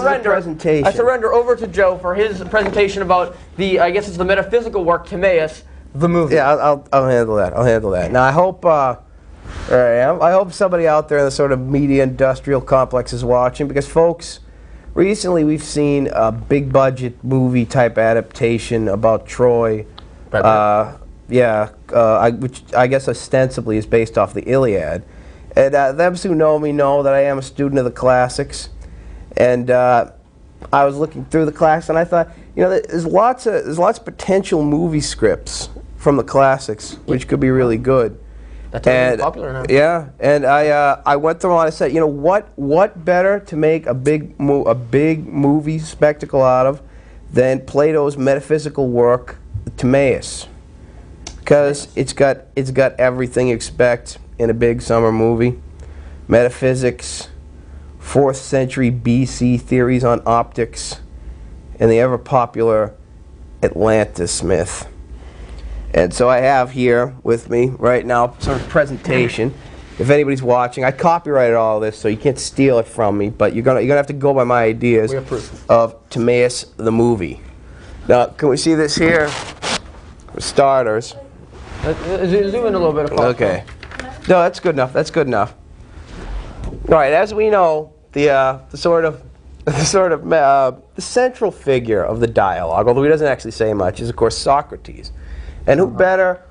surrender over to Joe for his presentation about the, I guess it's the metaphysical work, Timaeus, the movie. Yeah, I'll handle that. I'll handle that. Now, I hope somebody out there in the sort of media industrial complex is watching, because, folks, recently we've seen a big budget movie type adaptation about Troy. Which I guess ostensibly is based off the Iliad. And them who know me know that I am a student of the classics. And I was looking through the classics, and I thought, there's lots of potential movie scripts from the classics, which could be really good. That's really popular now. Yeah, and I went through and I said, what better to make a big movie spectacle out of than Plato's metaphysical work, Timaeus, because it's got everything you expect in a big summer movie: metaphysics, 4th century BC theories on optics, and the ever popular Atlantis myth. And so I have here with me right now sort of presentation. If anybody's watching, I copyrighted all this, so you can't steal it from me. But you're gonna have to go by my ideas of Timaeus the movie. Now, can we see this here? For starters. Zoom in a little bit. Okay. No, that's good enough. That's good enough. All right. As we know, the central figure of the dialogue, although he doesn't actually say much, is of course Socrates. And who better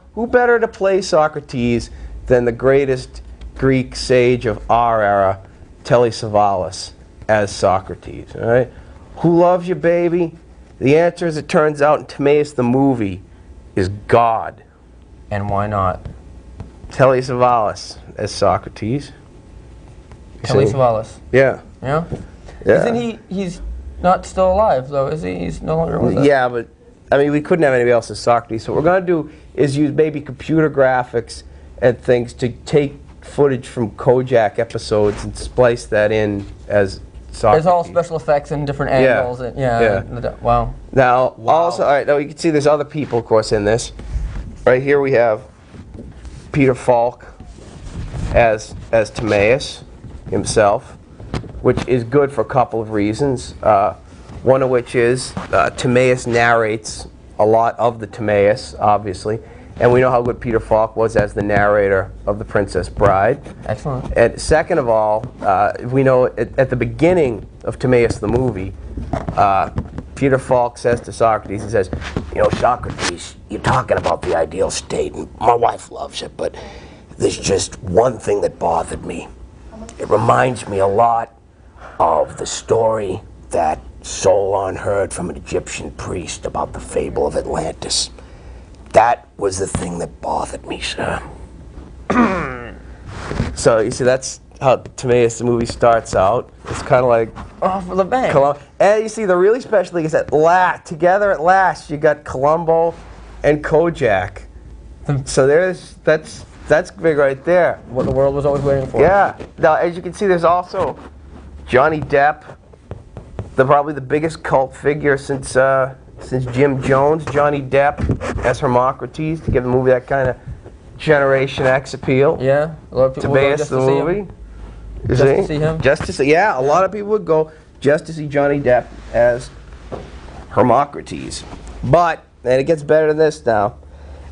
to play Socrates than the greatest Greek sage of our era, Telly Savalas, as Socrates? All right. Who loves you, baby? The answer, as it turns out, in Timaeus the movie, is God. And why not? Telly Savalas as Socrates. Telly Savalas. Yeah. Yeah? Yeah. Isn't he's not still alive, though, is he? He's no longer with us. Yeah, but, I mean, we couldn't have anybody else as Socrates. So what we're going to do is use maybe computer graphics and things to take footage from Kojak episodes and splice that in as Socrates. There's all special effects and different angles. Yeah. Wow. Now, also, all right, now you can see there's other people, of course, in this. Right here we have Peter Falk as Timaeus himself, which is good for a couple of reasons. One of which is Timaeus narrates a lot of the Timaeus, obviously, and we know how good Peter Falk was as the narrator of The Princess Bride. Excellent. And second of all, we know at the beginning of Timaeus the movie, Peter Falk says to Socrates, he says, Socrates, you're talking about the ideal state, and my wife loves it, but there's just one thing that bothered me. It reminds me a lot of the story that Solon heard from an Egyptian priest about the fable of Atlantis. That was the thing that bothered me, sir. So, you see, that's how Timaeus the movie starts out. It's kind of like off with a bang. And you see, the really special thing is that together at last, you got Columbo and Kojak. So that's big right there. What the world was always waiting for. Yeah. Now, as you can see, there's also Johnny Depp, probably the biggest cult figure since Jim Jones. Johnny Depp as Hermocrates, to give the movie that kind of Generation X appeal. Yeah, a lot of people would go just to see him. Just to see him? Just to see, yeah, a lot of people would go just to see Johnny Depp as Hermocrates. But, and it gets better than this now,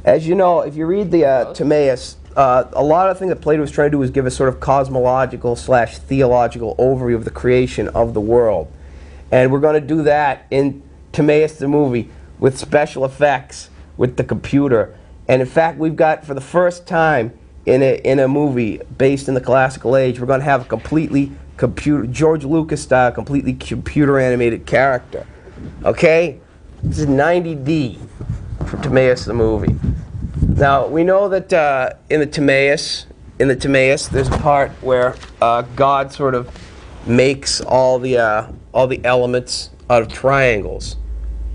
as you know, if you read the Timaeus, a lot of the things that Plato was trying to do was give a sort of cosmological / theological overview of the creation of the world. And we're going to do that in Timaeus the movie with special effects, with the computer. And in fact, we've got, for the first time in a movie based in the classical age, we're going to have a completely George Lucas style, completely computer animated character. Okay? This is 90D for Timaeus the movie. Now, we know that in the Timaeus, there's a part where God sort of makes all the elements out of triangles.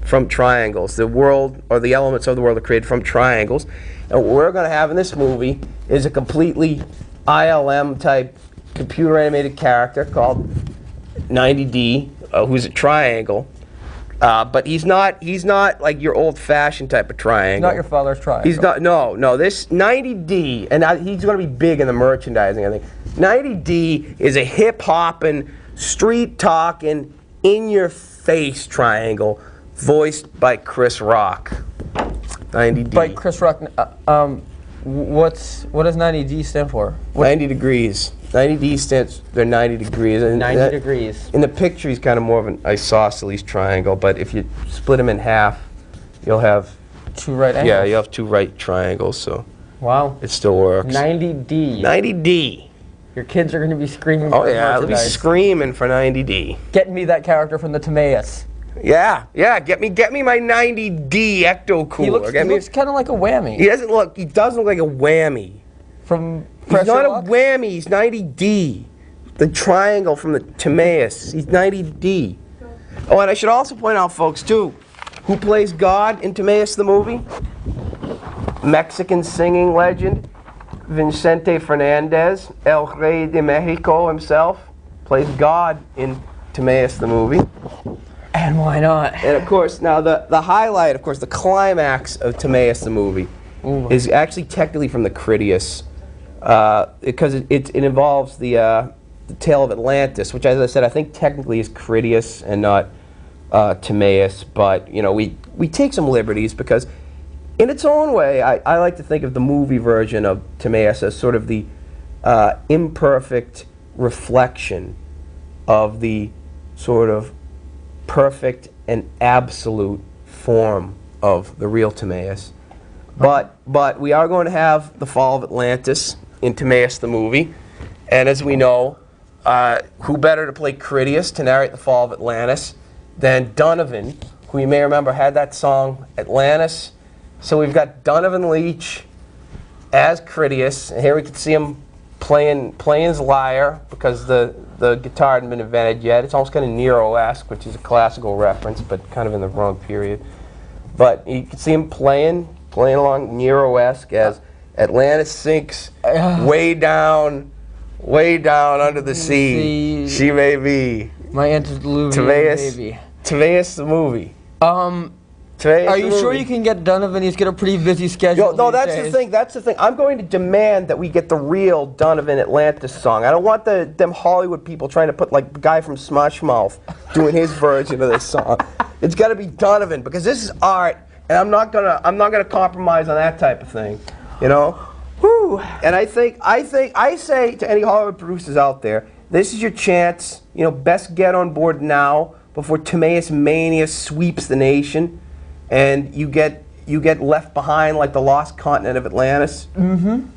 From triangles. The world, or the elements of the world, are created from triangles. And what we're going to have in this movie is a completely ILM type computer animated character called 90D, who's a triangle. But he's not like your old fashioned type of triangle. He's not your father's triangle. He's not. No. This 90D, and he's going to be big in the merchandising, I think. 90D is a hip hopping, street talking, in-your-face triangle voiced by Chris Rock. 90D. By Chris Rock. What does 90D stand for? 90 degrees. 90D stands, they're 90 degrees. And 90 degrees. In the picture, he's kind of more of an isosceles triangle, but if you split them in half, you'll have... 2 right angles. Yeah, you have 2 right triangles, so... Wow. It still works. 90D. 90D. Your kids are going to be screaming Oh for yeah, they'll be merchandise. screaming for 90D. Get me that character from the Timaeus. Yeah, get me my 90D ecto cooler. He looks kind of like a whammy. He doesn't look like a whammy. From He's Pressure not Luck? a whammy, he's 90D. The triangle from the Timaeus, he's 90D. Oh, and I should also point out, folks, too, who plays God in Timaeus the movie? Mexican singing legend, Vincente Fernandez, El Rey de Mexico himself, plays God in Timaeus the movie. And why not? And of course, now the highlight, of course, the climax of Timaeus the movie is actually technically from the Critias, because it involves the tale of Atlantis, which, as I said, I think technically is Critias and not Timaeus. But you know, we take some liberties because, in its own way, I like to think of the movie version of Timaeus as sort of the imperfect reflection of the sort of perfect and absolute form of the real Timaeus. But we are going to have the fall of Atlantis in Timaeus the movie. And as we know, who better to play Critias to narrate the fall of Atlantis than Donovan, who you may remember had that song, Atlantis. So we've got Donovan Leitch as Critias, and here we can see him playing his lyre because the guitar hadn't been invented yet. It's almost kind of Nero-esque, which is a classical reference, but kind of in the wrong period. But you can see him playing along Nero-esque as Atlantis sinks way down under the sea. She may be. My antediluvian baby. Timaeus the movie. Are you sure you can get Donovan? He's got a pretty busy schedule. No, that's the thing. That's the thing. I'm going to demand that we get the real Donovan Atlantis song. I don't want them Hollywood people trying to put like the guy from Smosh Mouth doing his version of this song. It's got to be Donovan because this is art, and I'm not gonna compromise on that type of thing. You know. Whew. And I say to any Hollywood producers out there, this is your chance. You know, best get on board now before Timaeus mania sweeps the nation. And you get left behind like the lost continent of Atlantis.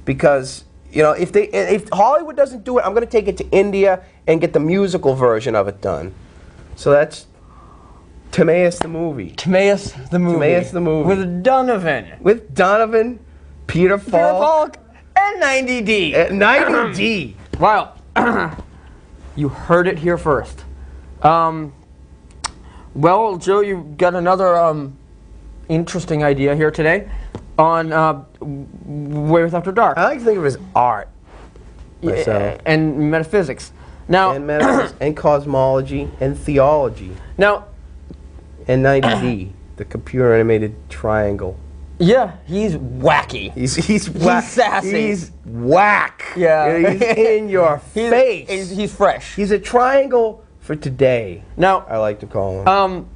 Because you know if Hollywood doesn't do it, I'm going to take it to India and get the musical version of it done. So that's Timaeus the movie. Timaeus the movie. Timaeus the movie. With Donovan. With Donovan, Peter Falk, and 90D. 90D. Wow. You heard it here first. Well, Joe, you got another interesting idea here today on Weymouth After Dark. I like to think of it as art. Myself. And metaphysics. Now, And metaphysics, and cosmology, and theology. Now, And 90D, the computer animated triangle. yeah, he's wacky. He's whack. He's sassy. He's whack. Yeah. He's in your face. He's fresh. He's a triangle for today. Now, I like to call him.